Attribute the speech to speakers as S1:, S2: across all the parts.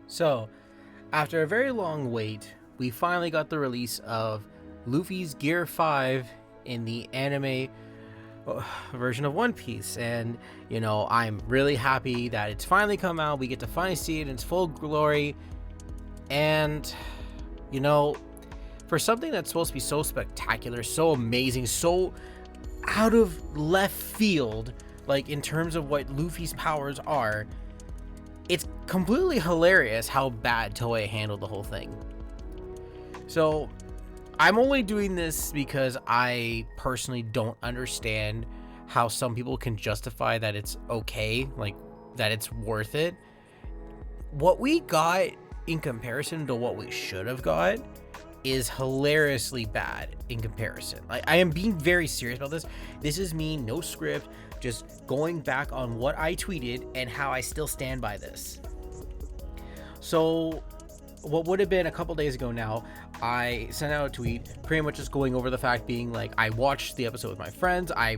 S1: So, after a very long wait, we finally got the release of Luffy's Gear 5 in the anime version of One Piece, and I'm really happy that it's finally come out. We get to finally see it in its full glory, and for something that's supposed to be so spectacular, so amazing, so out of left field, like in terms of what Luffy's powers are, it's completely hilarious how bad Toei handled the whole thing. So I'm only doing this because I personally don't understand how some people can justify that it's okay, like that it's worth it. What we got in comparison to what we should have got is hilariously bad in comparison. Like, I am being very serious about this. This is me, no script, just going back on what I tweeted and how I still stand by this. So what would have been a couple days ago now, I sent out a tweet pretty much just going over the fact being like, I watched the episode with my friends. I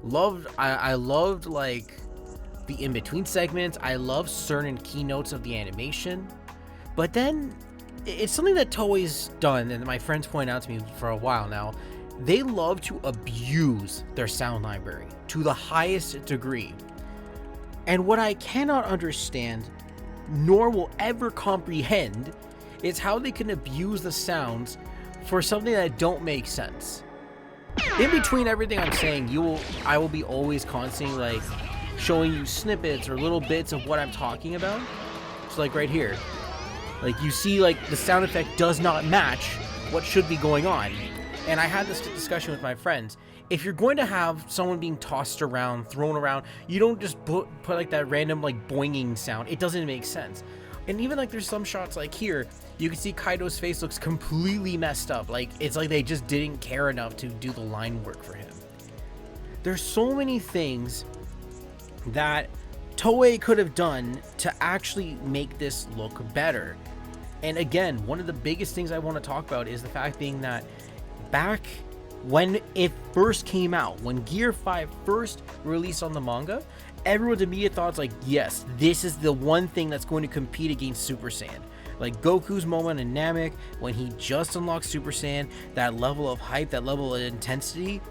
S1: loved like the in-between segments. I love certain keynotes of the animation, but then it's something that Toei's done, and my friends point out to me for a while now. They love to abuse their sound library to the highest degree. And what I cannot understand, nor will ever comprehend, is how they can abuse the sounds for something that don't make sense. In between everything I'm saying, I will be always constantly like showing you snippets or little bits of what I'm talking about. So like right here, like you see like the sound effect does not match what should be going on. And I had this discussion with my friends. If you're going to have someone being tossed around, thrown around, you don't just put like that random like boinging sound. It doesn't make sense. And even like there's some shots like here, you can see Kaido's face looks completely messed up. Like it's like they just didn't care enough to do the line work for him. There's so many things that Toei could have done to actually make this look better. And again, one of the biggest things I want to talk about is the fact being that back when it first came out, when Gear 5 first released on the manga, everyone's immediate thoughts like, yes, this is the one thing that's going to compete against Super Saiyan. Like Goku's moment in Namek, when he just unlocked Super Saiyan, that level of hype, that level of intensity,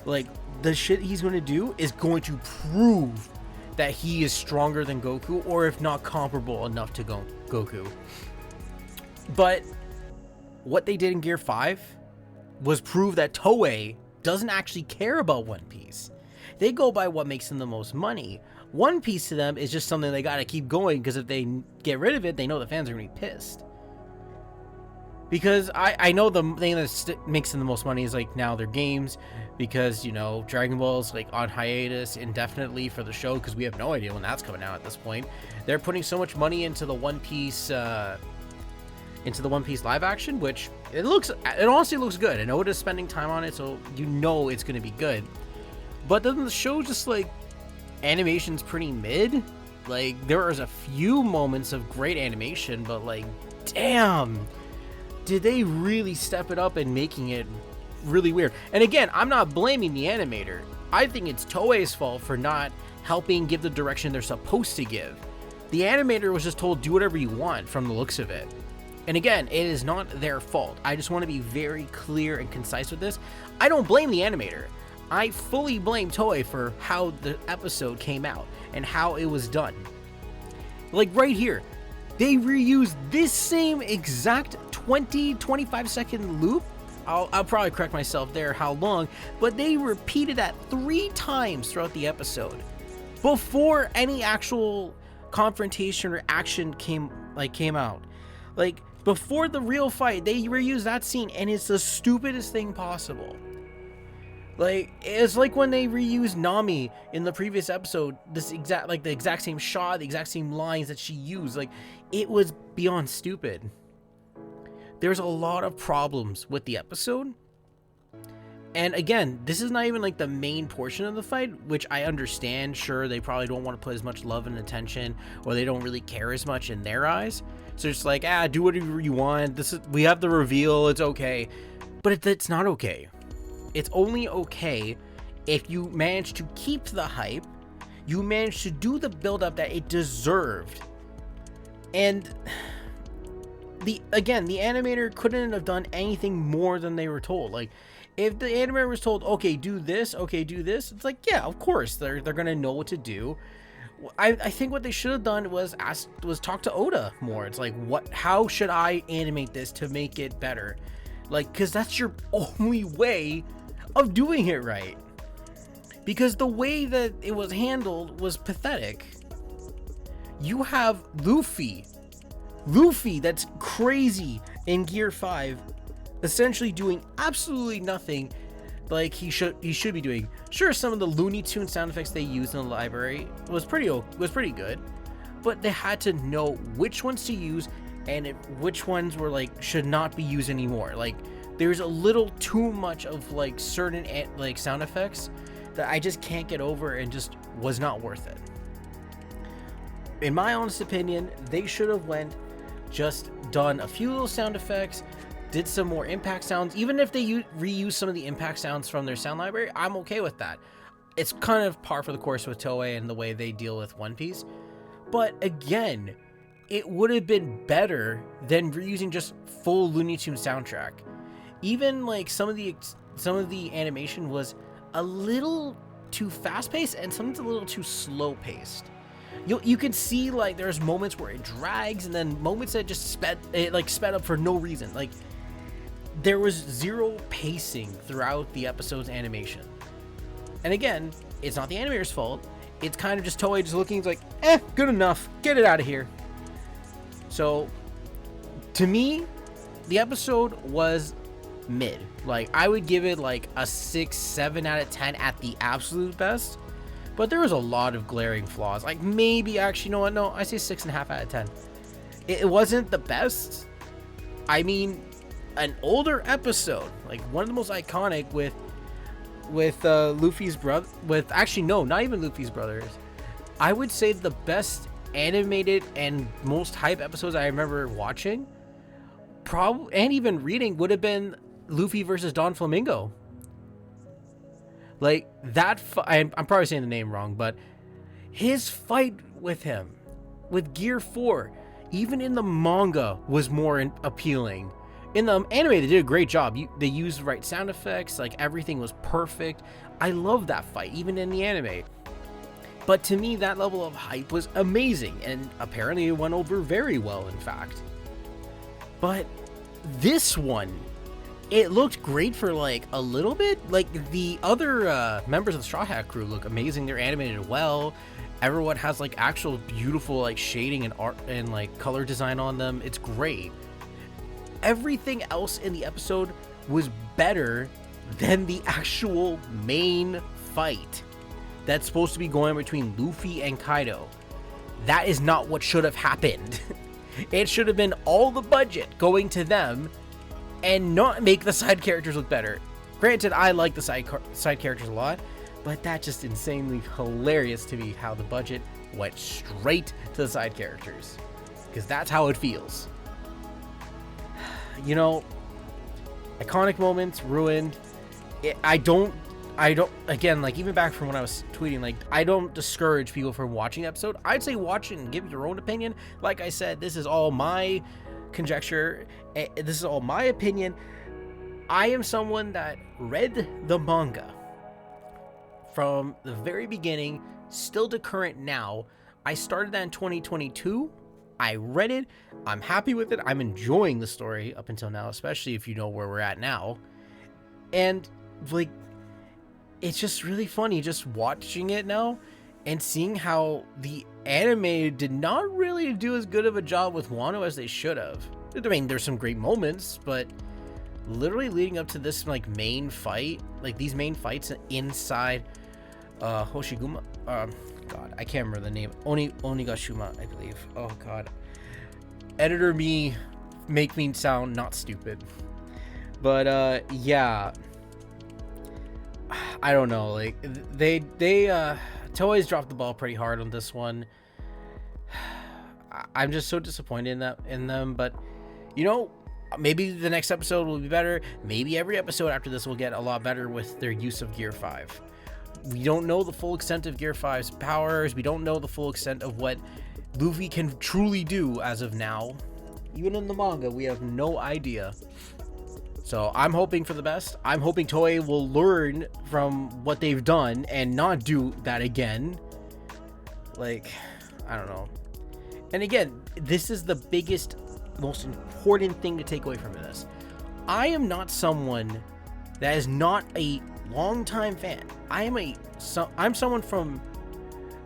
S1: like the shit he's going to do is going to prove that he is stronger than Goku, or if not comparable enough to Goku. But what they did in Gear 5 was prove that Toei doesn't actually care about One Piece. They go by what makes them the most money. One Piece to them is just something they gotta keep going, because if they get rid of it, they know the fans are gonna be pissed. Because I know the thing that makes them the most money is like now their games, because Dragon Ball's like on hiatus indefinitely for the show, because we have no idea when that's coming out at this point. They're putting so much money into the One Piece live action, which it honestly looks good. I know it is spending time on it, so it's gonna be good. But then the show just like animation's pretty mid. Like there is a few moments of great animation, but like damn, did they really step it up and making it really weird. And again, I'm not blaming the animator. I think it's Toei's fault for not helping give the direction they're supposed to give. The animator was just told do whatever you want from the looks of it. And again, it is not their fault. I just want to be very clear and concise with this. I don't blame the animator. I fully blame Toei for how the episode came out and how it was done. Like right here, they reused this same exact 25 second loop. I'll probably correct myself there how long, but they repeated that 3 times throughout the episode before any actual confrontation or action came out. Like before the real fight, they reused that scene, and it's the stupidest thing possible. Like it's like when they reused Nami in the previous episode, the exact same shot, the exact same lines that she used. Like it was beyond stupid. There's a lot of problems with the episode. And again, this is not even like the main portion of the fight, which I understand. Sure, they probably don't want to put as much love and attention, or they don't really care as much in their eyes. So it's like, do whatever you want. We have the reveal. It's okay. But it's not okay. It's only okay if you manage to keep the hype. You manage to do the build up that it deserved. And the animator couldn't have done anything more than they were told. Like, if the animator was told, okay, do this, it's like, yeah, of course they're gonna know what to do. I think what they should have done was talk to Oda more. It's like, how should I animate this to make it better? Like, because that's your only way of doing it right. Because the way that it was handled was pathetic. You have Luffy that's crazy in Gear 5, essentially doing absolutely nothing like he should be doing. Sure, some of the Looney Tune sound effects they used in the library was pretty good, but they had to know which ones to use and which ones were like should not be used anymore. Like, there's a little too much of like certain like sound effects that I just can't get over and just was not worth it. In my honest opinion, they should have just done a few little sound effects, did some more impact sounds. Even if they reuse some of the impact sounds from their sound library, I'm okay with that. It's kind of par for the course with Toei and the way they deal with One Piece. But again, it would have been better than reusing just full Looney Tunes soundtrack. Even like some of the animation was a little too fast-paced and sometimes a little too slow-paced. You could see like there's moments where it drags and then moments that just sped up for no reason. Like, there was zero pacing throughout the episode's animation. And again, it's not the animator's fault. It's kind of just Toei just looking, it's like, good enough. Get it out of here. So, to me, the episode was mid. Like, I would give it like a 6, 7 out of 10 at the absolute best. But there was a lot of glaring flaws. Like, maybe, actually, you know what? No, I say 6.5 out of 10. It wasn't the best. I mean, an older episode, like one of the most iconic with Luffy's brother, not even Luffy's brothers. I would say the best animated and most hype episodes I remember watching, and even reading, would have been Luffy versus Don Flamingo. Like, that I'm probably saying the name wrong, but his fight with him, with Gear 4, even in the manga, was more appealing. In the anime, they did a great job. They used the right sound effects, like, everything was perfect. I love that fight, even in the anime. But to me, that level of hype was amazing, and apparently it went over very well, in fact. But this one, it looked great for like a little bit. Like, the other members of the Straw Hat crew look amazing. They're animated well. Everyone has like actual beautiful like shading and art and like color design on them. It's great. Everything else in the episode was better than the actual main fight that's supposed to be going between Luffy and Kaido. That is not what should have happened. It should have been all the budget going to them and not make the side characters look better. Granted, I like the side characters a lot, but that's just insanely hilarious to me how the budget went straight to the side characters, because that's how it feels. You know, iconic moments ruined. I don't, again, like, even back from when I was tweeting, like, I don't discourage people from watching the episode. I'd say watch it and give your own opinion. Like I said, this is all my conjecture. This is all my opinion. I am someone that read the manga from the very beginning, still to current now. I started that in 2022. I read it. I'm happy with it. I'm enjoying the story up until now, especially if you know where we're at now. And, like, it's just really funny just watching it now and seeing how the anime did not really do as good of a job with Wano as they should have. I mean, there's some great moments, but literally leading up to this, like, main fight, like, these main fights inside Hoshiguma, God, I can't remember the name. Onigashima, I believe. Oh, God. Editor me, make me sound not stupid. But, yeah. I don't know. Like, Toei's dropped the ball pretty hard on this one. I'm just so disappointed in them. But, you know, maybe the next episode will be better. Maybe every episode after this will get a lot better with their use of Gear 5. We don't know the full extent of Gear 5's powers. We don't know the full extent of what Luffy can truly do as of now. Even in the manga, we have no idea. So I'm hoping for the best. I'm hoping Toei will learn from what they've done and not do that again. Like, I don't know. And again, this is the biggest, most important thing to take away from this. I am not someone that is not a longtime fan. I'm someone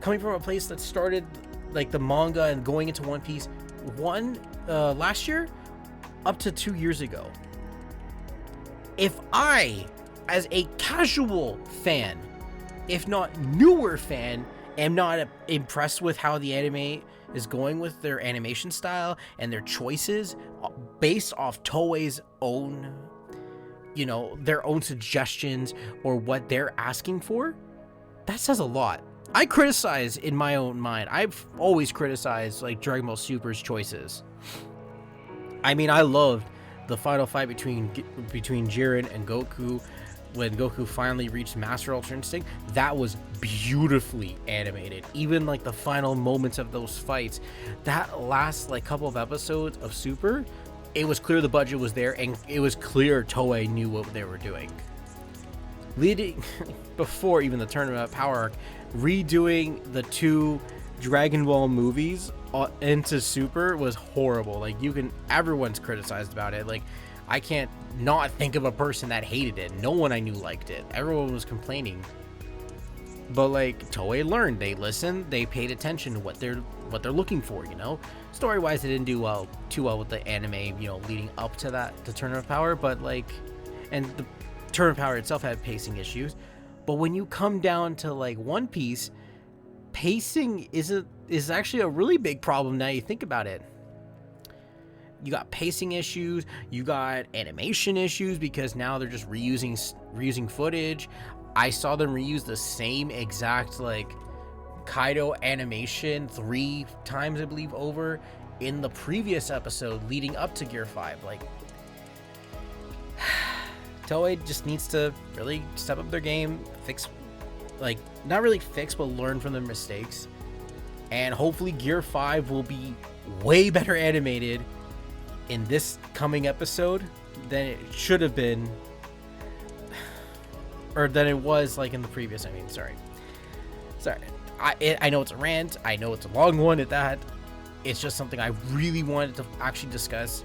S1: coming from a place that started like the manga and going into One Piece last year up to 2 years ago. If I, as a casual fan, if not newer fan, am not impressed with how the anime is going with their animation style and their choices based off Toei's own, their own suggestions or what they're asking for, that says a lot. I criticize in my own mind. I've always criticized like Dragon Ball Super's choices. I mean, I loved the final fight between Jiren and Goku when Goku finally reached Master Ultra Instinct. That was beautifully animated. Even like the final moments of those fights, that last like couple of episodes of Super, it was clear the budget was there and it was clear Toei knew what they were doing. Leading before even the Tournament of Power arc, redoing the 2 Dragon Ball movies into Super was horrible. Like, everyone's criticized about it. Like, I can't not think of a person that hated it. No one I knew liked it. Everyone was complaining. But like, Toei learned, they listened, they paid attention to what they're looking for, Story wise, they didn't do too well with the anime, leading up to that, the Tournament of Power, but like, and the Tournament of Power itself had pacing issues. But when you come down to like One Piece, pacing is actually a really big problem now you think about it. You got pacing issues, you got animation issues because now they're just reusing footage. I saw them reuse the same exact like Kaido animation 3 times, I believe, over in the previous episode leading up to Gear 5. Like, Toei just needs to really step up their game, not really fix, but learn from their mistakes. And hopefully Gear 5 will be way better animated in this coming episode than it should have been, or than it was like in the previous. Sorry. I know it's a rant. I know it's a long one at that. It's just something I really wanted to actually discuss.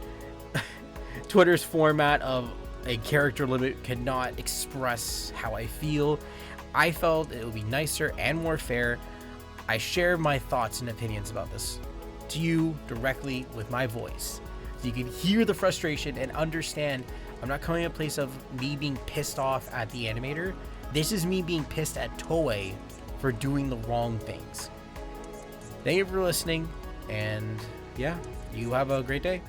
S1: Twitter's format of a character limit cannot express how I feel. I felt it would be nicer and more fair. I share my thoughts and opinions about this to you directly with my voice, so you can hear the frustration and understand I'm not coming at a place of me being pissed off at the animator. This is me being pissed at Toei for doing the wrong things. Thank you for listening, and yeah, you have a great day.